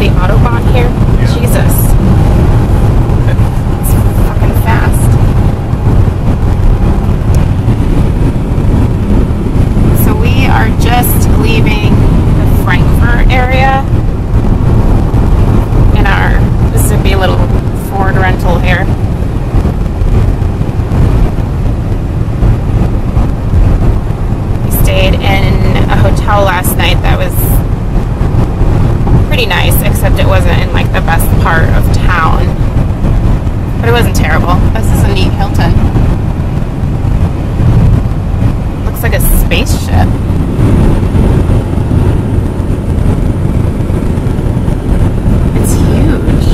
the Autobahn here? Yeah. Jesus. It's fucking fast. So we are just leaving the Frankfurt area in our zippy little Ford rental here. We stayed in a hotel last night that was pretty nice, except it wasn't in like the best part of town. But it wasn't terrible. This is a neat Hilton. Looks like a spaceship. It's huge.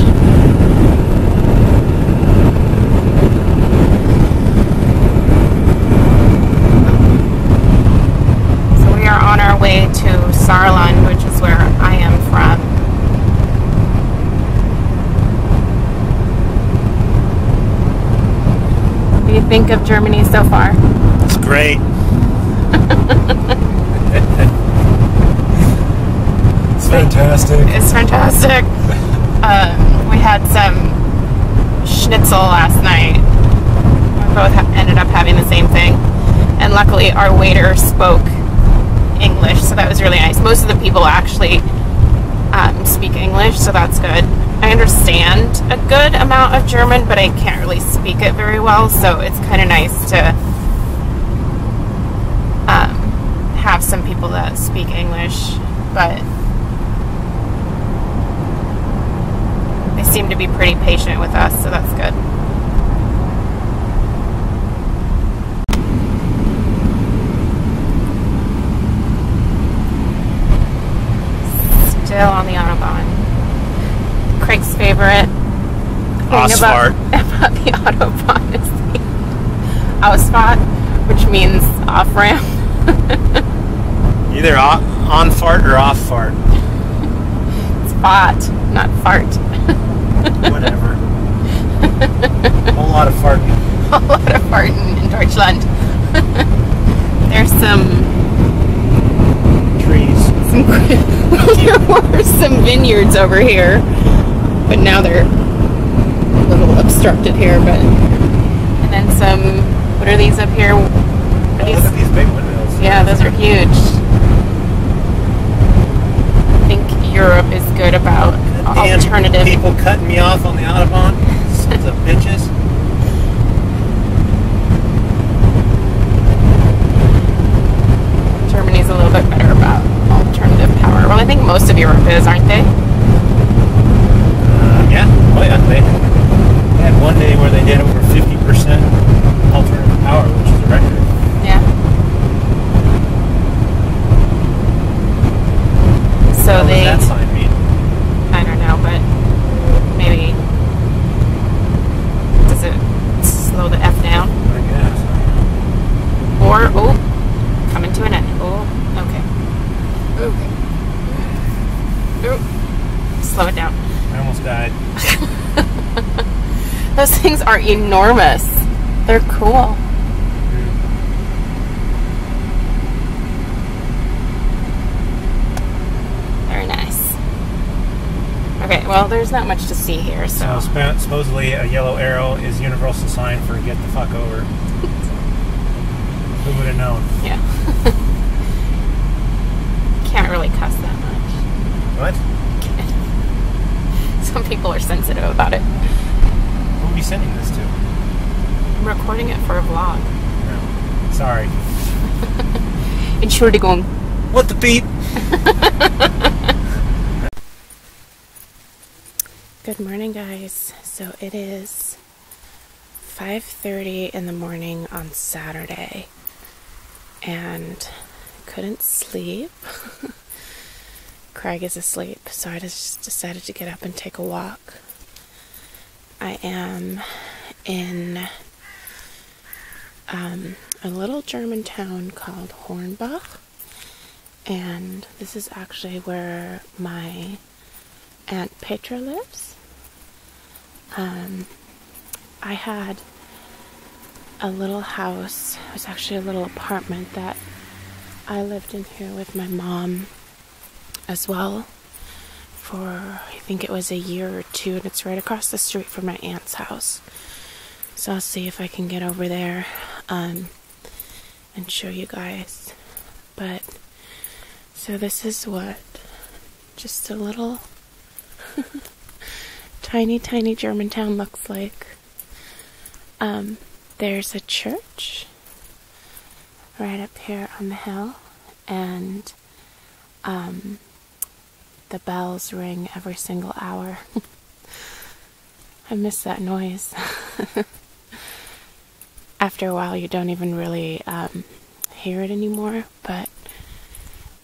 So we are on our way to Saarland, which is where I am from. What do you think of Germany so far? It's great. It's fantastic. It's fantastic. We had some schnitzel last night. We both ended up having the same thing. And luckily our waiter spoke English, so that was really nice. Most of the people actually speak English, so that's good. I understand a good amount of German, but I can't really speak it very well, so it's kind of nice to have some people that speak English, but they seem to be pretty patient with us, so that's good. Still on the Autobahn. Craig's favorite thing about the Autobahn is the Ausfahrt, which means off-ramp. Either on fart or off fart. It's fart, not fart. Whatever. A whole lot of farting. A lot of farting in Deutschland. There's some trees. There were some vineyards over here, but now they're a little obstructed here. But and then some. What are these up here? Look at these big windmills. Yeah, those are huge. I think Europe is good about alternative. People cutting me off on the Autobahn. Sons of bitches. Germany's a little bit better about alternative power. Well, I think most of Europe is, aren't they? Yeah. Oh yeah. They had one day where they did over 50% alternative power, which is a record. Yeah. So What does that sign mean? I don't know, but maybe does it slow the F down? I guess. Or coming to an end. Oh, okay. Slow it down. I almost died. Those things are enormous. They're cool. Very nice. Okay, well, there's not much to see here, so. Supposedly a yellow arrow is universal sign for get the fuck over. Who would have known? Yeah. Can't really cuss that much. What? Some people are sensitive about it. Who are we sending this to? I'm recording it for a vlog. No. Sorry. Entschuldigung. What the beep? Good morning, guys. So it is 5:30 in the morning on Saturday, and couldn't sleep. Craig is asleep, so I just decided to get up and take a walk. I am in a little German town called Hornbach, and this is actually where my Aunt Petra lives. I had a little house. It was actually a little apartment that I lived in here with my mom as well for, I think it was a year or two, and it's right across the street from my aunt's house. So I'll see if I can get over there and show you guys. But, so this is what just a little tiny Germantown looks like. There's a church right up here on the hill, and the bells ring every single hour. I miss that noise. After a while, you don't even really hear it anymore, but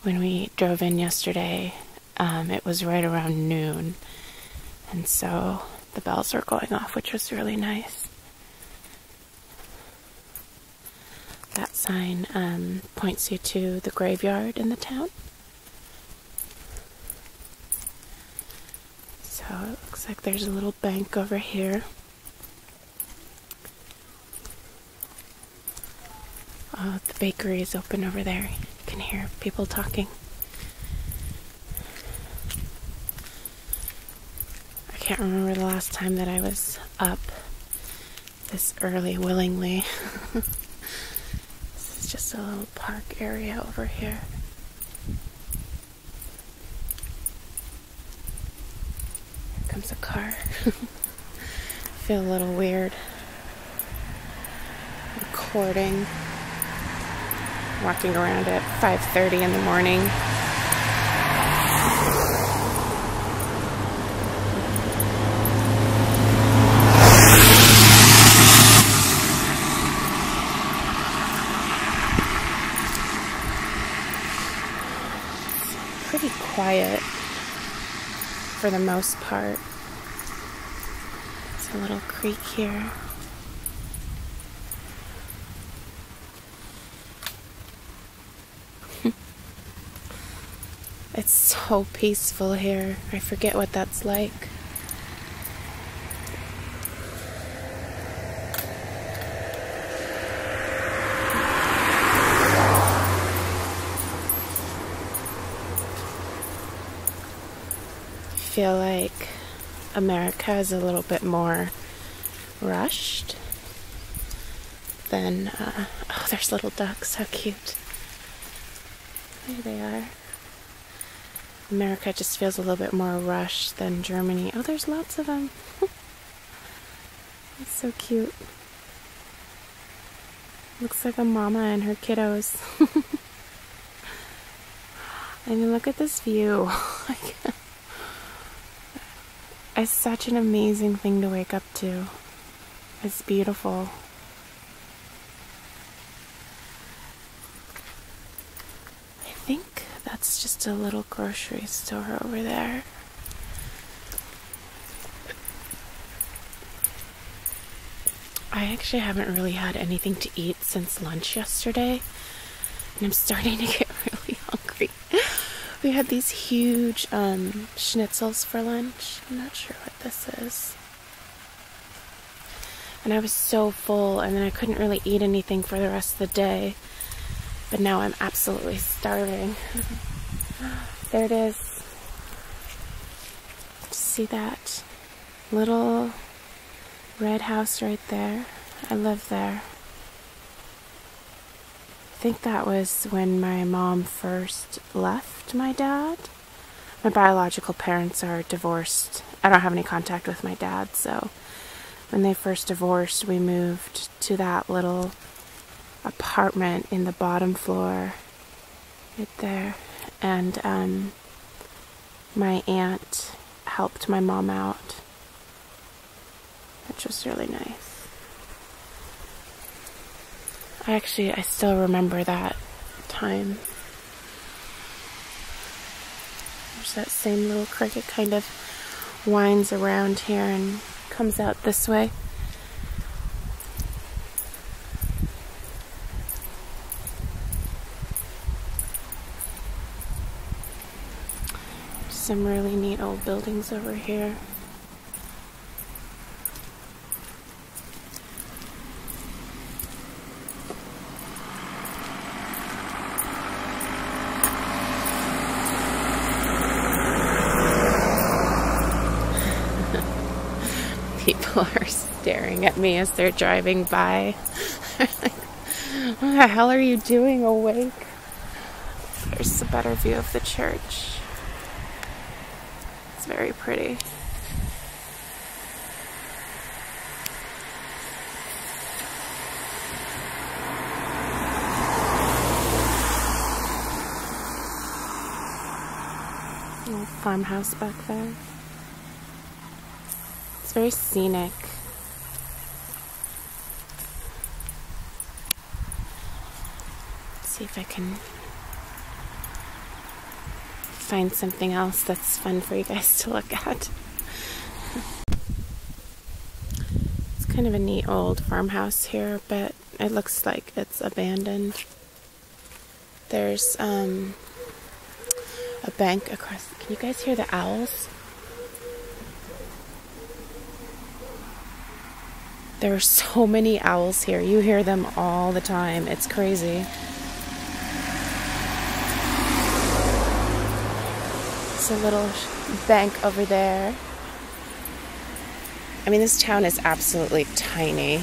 when we drove in yesterday, it was right around noon, and so the bells were going off, which was really nice. That sign points you to the graveyard in the town. So it looks like there's a little bank over here. The bakery is open over there. You can hear people talking. I can't remember the last time that I was up this early willingly. This is just a little park area over here. Here comes a car. I feel a little weird recording, walking around at 5:30 in the morning. Pretty quiet for the most part. There's a little creek here. It's so peaceful here. I forget what that's like. I feel like America is a little bit more rushed than, oh, there's little ducks, how cute. There they are. America just feels a little bit more rushed than Germany. Oh, there's lots of them. It's so cute. Looks like a mama and her kiddos. I mean, look at this view. It's such an amazing thing to wake up to. It's beautiful. I think that's just a little grocery store over there. I actually haven't really had anything to eat since lunch yesterday, and I'm starting to get really hungry. We had these huge schnitzels for lunch. I'm not sure what this is. And I was so full, and then I couldn't really eat anything for the rest of the day. But now I'm absolutely starving. There it is. See that little red house right there? I live there. I think that was when my mom first left my dad. My biological parents are divorced. I don't have any contact with my dad, so when they first divorced, we moved to that little apartment in the bottom floor right there. And my aunt helped my mom out, which was really nice. I still remember that time. There's that same little creek. It kind of winds around here and comes out this way. Some really neat old buildings over here. people are staring at me as they're driving by. Like, what the hell are you doing awake? There's a better view of the church. It's very pretty. Little farmhouse back there. It's very scenic. Let's see if I can find something else that's fun for you guys to look at. It's kind of a neat old farmhouse here, but it looks like it's abandoned. There's a bank across. Can you guys hear the owls? There are so many owls here. You hear them all the time. It's crazy. There's a little bank over there. I mean, this town is absolutely tiny.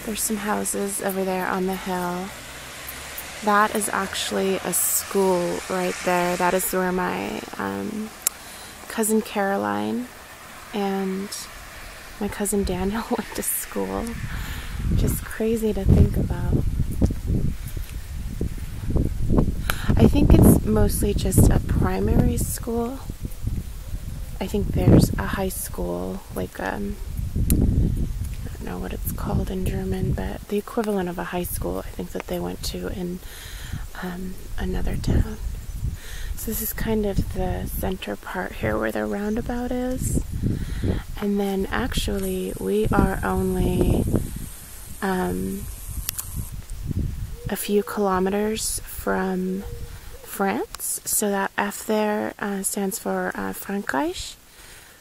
There's some houses over there on the hill. That is actually a school right there. That is where my cousin Caroline and my cousin Daniel went to school. Just crazy to think about. I think it's mostly just a primary school. I think there's a high school, like I don't know what it's called in German, but the equivalent of a high school I think that they went to in another town. So this is kind of the center part here where the roundabout is. And then actually we are only a few kilometers from France. So that F there stands for Frankreich,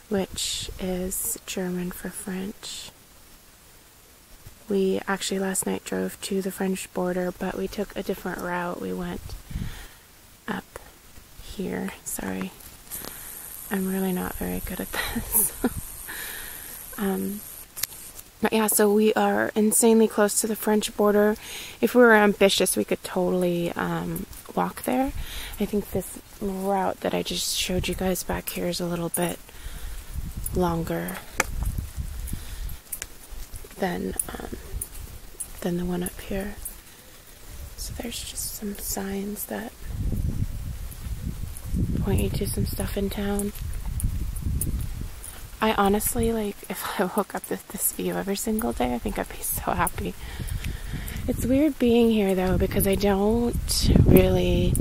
which is German for French. We actually last night drove to the French border, but we took a different route. We went up here. Sorry. I'm really not very good at this. But yeah, so we are insanely close to the French border. If we were ambitious, we could totally walk there. I think this route that I just showed you guys back here is a little bit longer than the one up here. So there's just some signs that point you to some stuff in town. I honestly, like, if I woke up with this view every single day, I think I'd be so happy. It's weird being here, though, because I don't really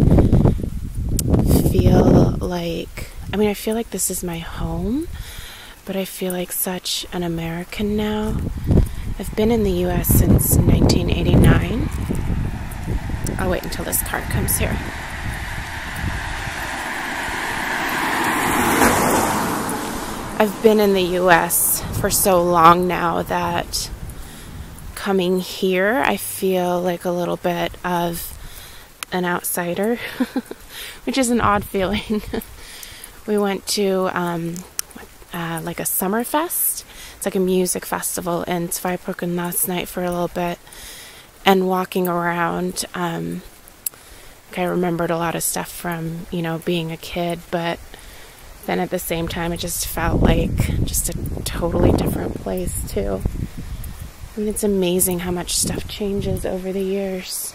feel like... I mean, I feel like this is my home, but I feel like such an American now. I've been in the U.S. since 1989. I'll wait until this car comes here. I've been in the U.S. for so long now that coming here, I feel like a little bit of an outsider, which is an odd feeling. We went to like a summer fest. It's like a music festival in Zweibrücken last night for a little bit, and walking around, I remembered a lot of stuff from, you know, being a kid, but then at the same time it just felt like just a totally different place too. I mean, it's amazing how much stuff changes over the years.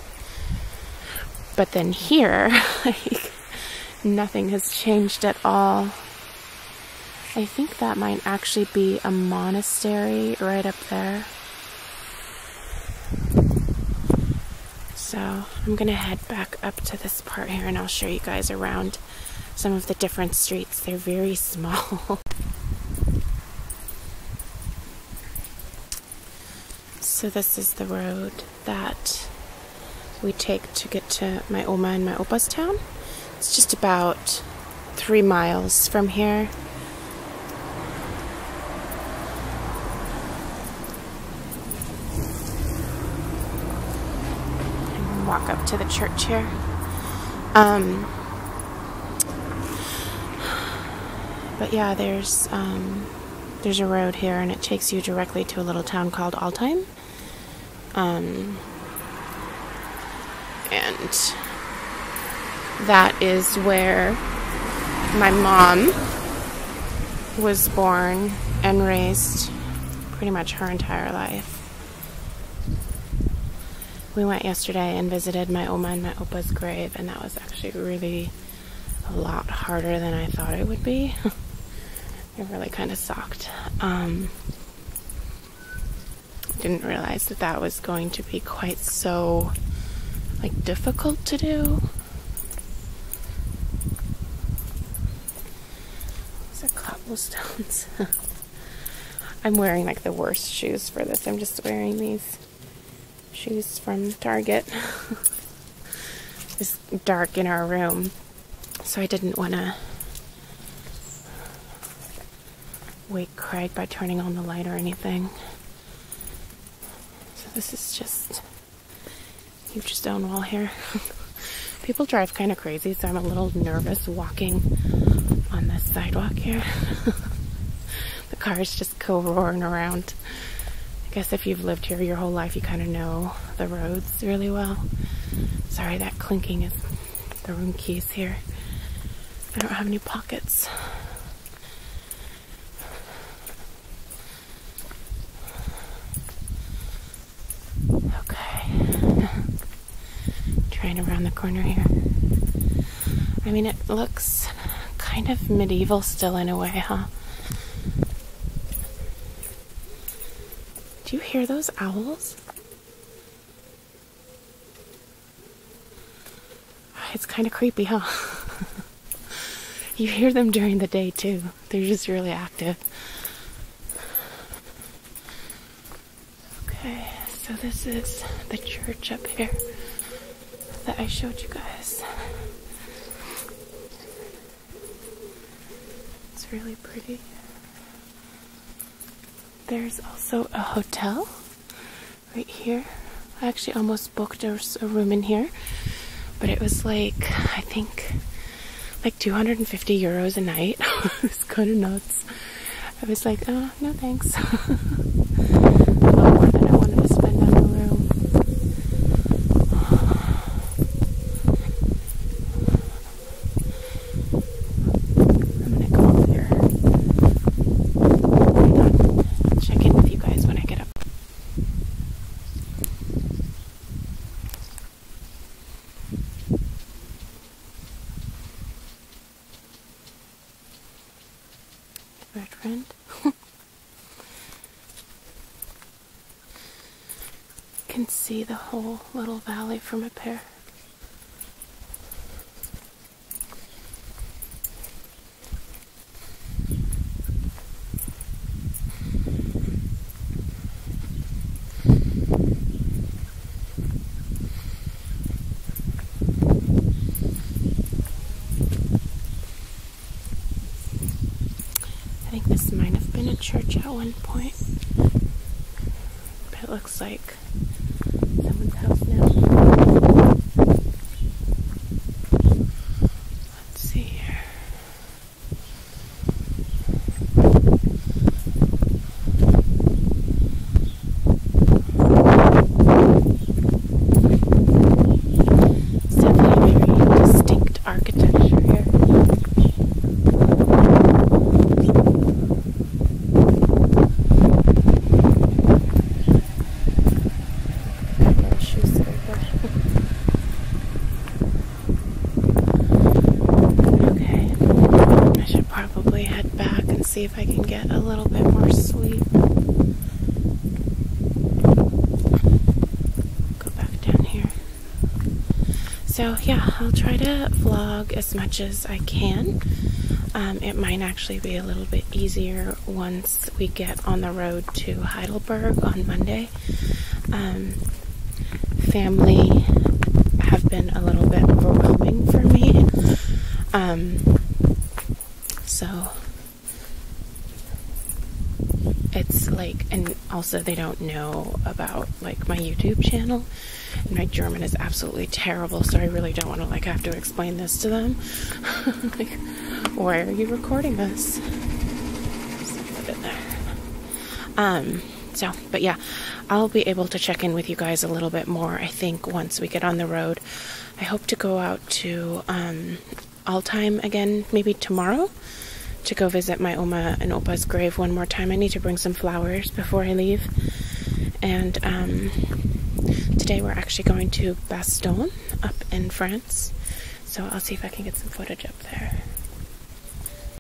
But then here, like, nothing has changed at all. I think that might actually be a monastery right up there. So I'm gonna head back up to this part here and I'll show you guys around some of the different streets. They're very small. So this is the road that we take to get to my Oma and my Opa's town. It's just about 3 miles from here. And walk up to the church here. But yeah, there's There's a road here, and it takes you directly to a little town called Altheim. And that is where my mom was born and raised pretty much her entire life. We went yesterday and visited my Oma and my Opa's grave, and that was actually really a lot harder than I thought it would be. It really kind of sucked. Didn't realize that that was going to be quite so, like, difficult to do. These are cobblestones. I'm wearing, like, the worst shoes for this. I'm just wearing these shoes from Target. It's dark in our room, so I didn't want to wake Craig by turning on the light or anything. So this is just a huge stone wall here. People drive kind of crazy, so I'm a little nervous walking on this sidewalk here. The cars just go roaring around. I guess if you've lived here your whole life, you kind of know the roads really well. Sorry, that clinking is the room keys here. I don't have any pockets. Okay. Trying around the corner here. I mean, it looks kind of medieval still in a way, huh? Do you hear those owls? It's kind of creepy, huh? You hear them during the day too. They're just really active. Okay, so this is the church up here that I showed you guys. It's really pretty. There's also a hotel right here. I actually almost booked a room in here, but it was like, I think, like 250 euros a night. It's kind of nuts. I was like, oh, no thanks. A lot more than I wanted to spend on a room. I'm gonna go up here. I'll check in with you guys when I get up. Red friend. Can see the whole little valley from up here. I think this might have been a church at one point, but it looks like someone's house now. Let's see here. It's definitely very distinct architecture here. See if I can get a little bit more sleep. Go back down here. So yeah, I'll try to vlog as much as I can. It might actually be a little bit easier once we get on the road to Heidelberg on Monday. Family have been a little bit overwhelming for me. So it's like, and also they don't know about like my YouTube channel, and my German is absolutely terrible, so I really don't want to like have to explain this to them. Like, why are you recording us? Just put it there. But yeah, I'll be able to check in with you guys a little bit more, I think, once we get on the road. I hope to go out to Altheim again, maybe tomorrow, to go visit my Oma and Opa's grave one more time. I need to bring some flowers before I leave. And today we're actually going to Bastogne up in France. So I'll see if I can get some footage up there.